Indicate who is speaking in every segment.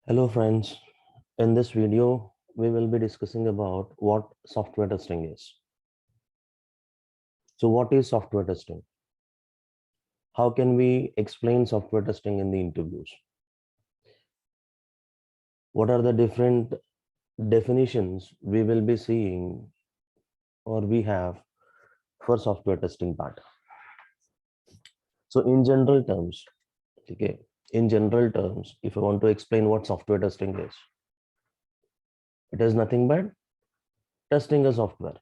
Speaker 1: Hello friends, in this video we will be discussing about what software testing is. So what is software testing? How can we explain software testing in the interviews? What are the different definitions we will be seeing or we have for software testing part? So in general terms, okay, if I want to explain what software testing is, it is nothing but testing a software.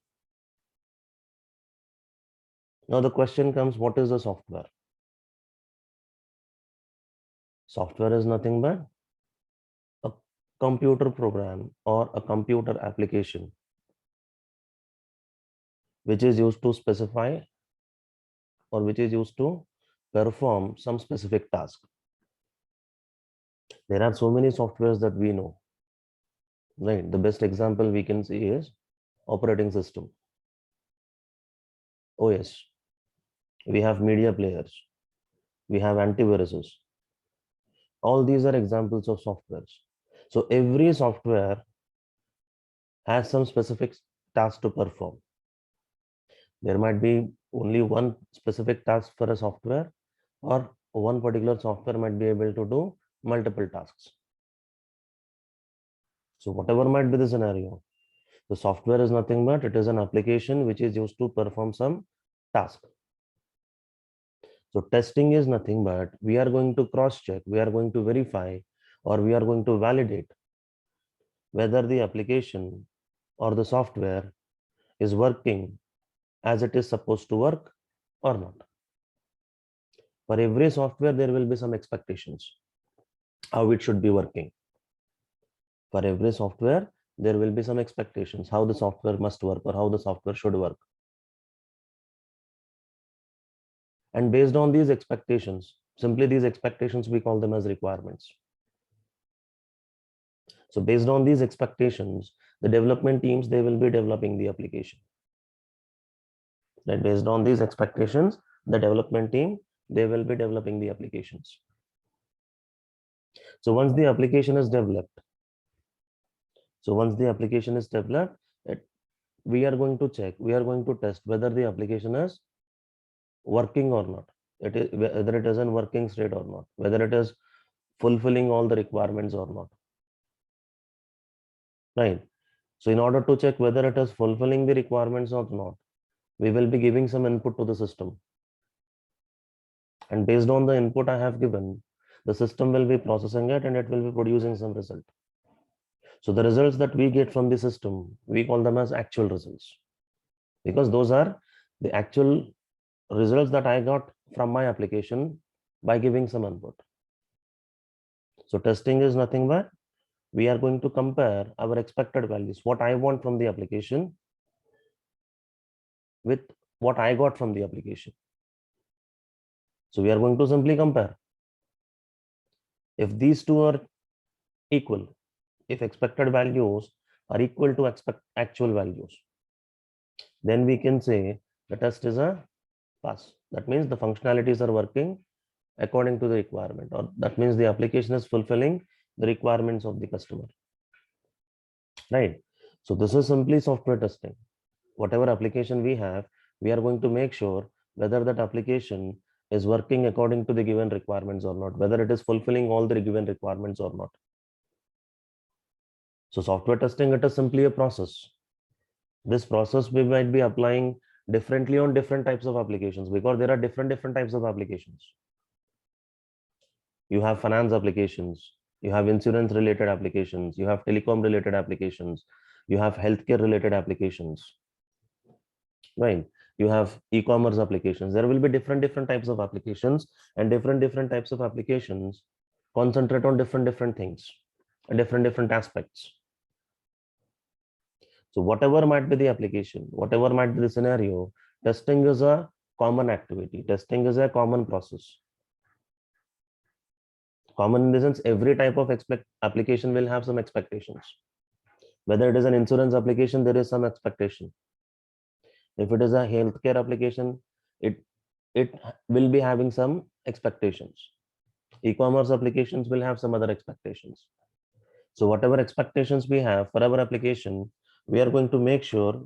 Speaker 1: Now the question comes, what is the software? Software is nothing but a computer program or a computer application which is used to specify or which is used to perform some specific task. There are so many softwares that we know, right? The best example we can see is operating system, OS. We have media players, we have antiviruses. All these are examples of softwares. So every software has some specific task to perform. There might be only one specific task for a software, or one particular software might be able to do multiple tasks. So whatever might be the scenario, the software is nothing but it is an application which is used to perform some task. So testing is nothing but we are going to cross check, we are going to verify, or we are going to validate whether the application or the software is working as it is supposed to work or not. For every software, there will be some expectations how it should be working. For every software, there will be some expectations how the software must work or how the software should work. And based on these expectations, simply these expectations, we call them as requirements. So based on these expectations, the development teams, they will be developing the application. That based on these expectations, the development team, they will be developing the applications. So once the application is developed, we are going to check, we are going to test whether the application is working or not. It is whether it is in working state or not, whether it is fulfilling all the requirements or not. Right. So in order to check whether it is fulfilling the requirements or not, we will be giving some input to the system. And based on the input I have given, the system will be processing it and it will be producing some result. So the results that we get from the system, we call them as actual results, because those are the actual results that I got from my application by giving some input. So testing is nothing but we are going to compare our expected values, what I want from the application, with what I got from the application. So we are going to simply compare. If these two are equal, if expected values are equal to actual values, then we can say the test is a pass. That means the functionalities are working according to the requirement, or that means the application is fulfilling the requirements of the customer. Right. So this is simply software testing. Whatever application we have, we are going to make sure whether that application is working according to the given requirements or not, whether it is fulfilling all the given requirements or not. So software testing, it is simply a process. This process we might be applying differently on different types of applications, because there are different types of applications. You have finance applications, you have insurance related applications, you have telecom related applications, you have healthcare related applications, right? You have e-commerce applications. There will be different types of applications, and different types of applications concentrate on different things and different aspects. So whatever might be the application, whatever might be the scenario, testing is a common activity. Testing is a common process. Common in the sense every type of application will have some expectations. Whether it is an insurance application, there is some expectation. If it is a healthcare application, it will be having some expectations. E-commerce applications will have some other expectations. So whatever expectations we have for our application, we are going to make sure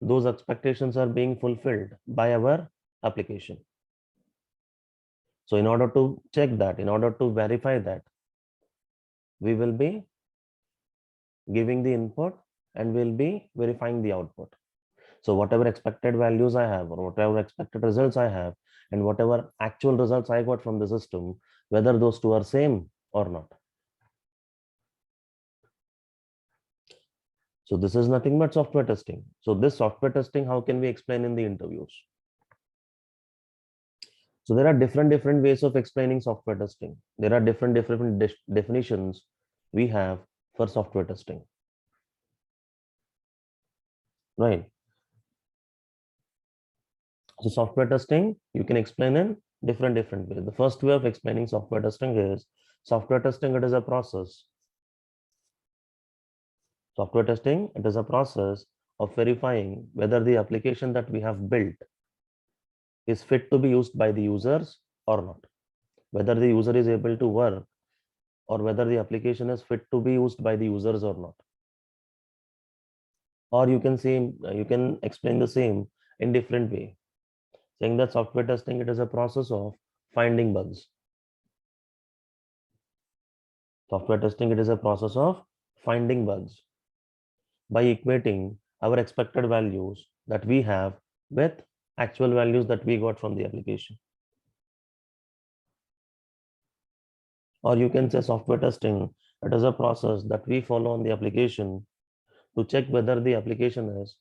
Speaker 1: those expectations are being fulfilled by our application. So in order to check that, in order to verify that, we will be giving the input and we'll be verifying the output. So whatever expected values I have or whatever expected results I have and whatever actual results I got from the system, whether those two are same or not. So this is nothing but software testing. So this software testing, how can we explain in the interviews? So there are different ways of explaining software testing. There are different definitions we have for software testing. Right. So software testing, you can explain in different ways. The first way of explaining software testing is software testing, it is a process. Software testing, it is a process of verifying whether the application that we have built is fit to be used by the users or not. Whether the user is able to work or whether the application is fit to be used by the users or not. Or you can say, you can explain the same in different way, saying that software testing, it is a process of finding bugs. Software testing, it is a process of finding bugs by equating our expected values that we have with actual values that we got from the application. Or you can say software testing, it is a process that we follow on the application to check whether the application is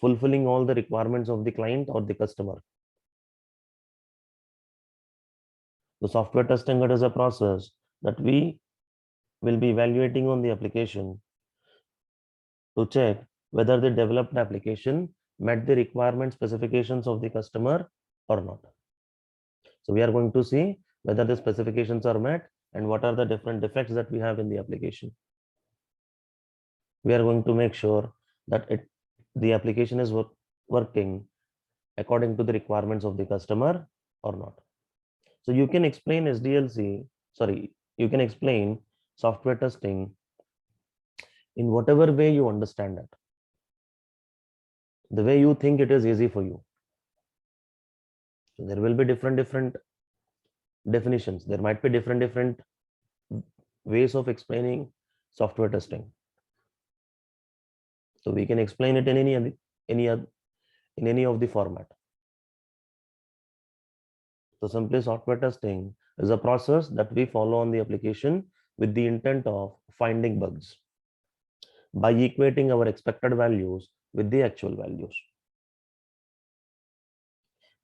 Speaker 1: fulfilling all the requirements of the client or the customer. The software testing, it is a process that we will be evaluating on the application to check whether the developed application met the requirement specifications of the customer or not. So we are going to see whether the specifications are met and what are the different defects that we have in the application. We are going to make sure that the application is working according to the requirements of the customer or not. So you can explain you can explain software testing in whatever way you understand it. The way you think it is easy for you. So there will be different definitions. There might be different ways of explaining software testing. So we can explain it in any of the format. So simply software testing is a process that we follow on the application with the intent of finding bugs by equating our expected values with the actual values.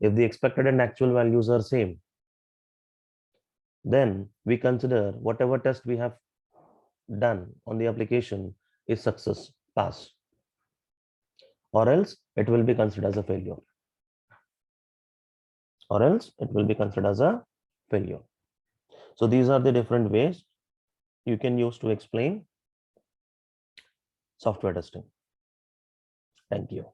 Speaker 1: If the expected and actual values are same, then we consider whatever test we have done on the application is success, pass, or else it will be considered as a failure. Or else it will be considered as a failure. So these are the different ways you can use to explain software testing. Thank you.